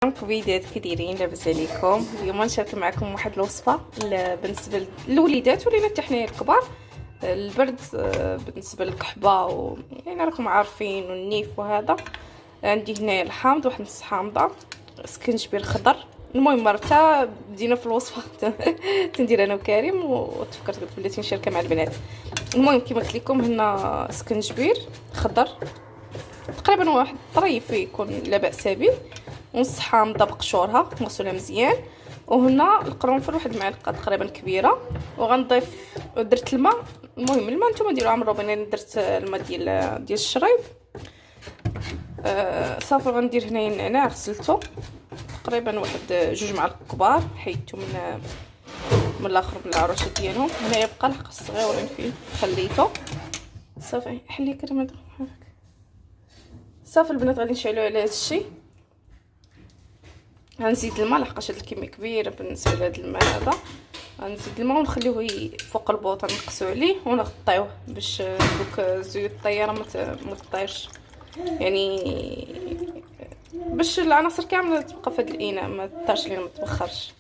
في فيديوهات كي دايرين؟ لاباس عليكم؟ اليوم نشارك معكم واحد الوصفه بالنسبه للوليدات ولينا حتى حنايا الكبار. البرد بالنسبه للكحبه يعني راكم عارفين، والنيف وهذا. عندي هنا الحامض، واحد نص حامضه، سكنجبير خضر. المهم مرتا بدينا في الوصفه تندير انا وكريم، وتفكرت قلت بلاتي نشاركها مع البنات. المهم كما قلت لكم هنا سكنجبير خضر تقريبا واحد طريف يكون لا باس به، ونص حامضه بقشورها مغسوله مزيان، وهنا القرنفل واحد المعلقه تقريبا كبيره. وغنضيف درت الماء. المهم الماء نتوما ديروا عام الروبين، انا درت الماء ديال الشريب. صافي غندير هنايا النعناع غسلته تقريبا واحد 2 معالق كبار، حيدته من الاخر من العروشه ديالهم. هنايا بقى الحق صغيورين فيه خليته. صافي حلي كريمه هذاك. صافي البنات غادي نشعلوا على هذا الشيء. غنزيد الماء لحقاش هاد الكميه كبيره بالنسبه لهاد الماء هذا. غنزيد الماء ونخليوه فوق البوطه، نقصوا عليه ونغطيوه باش دوك زيوت الطياره ما تطيرش، يعني باش العناصر كامله تبقى في هاد الاناء، ما تطيرش لينا، ما تبخرش.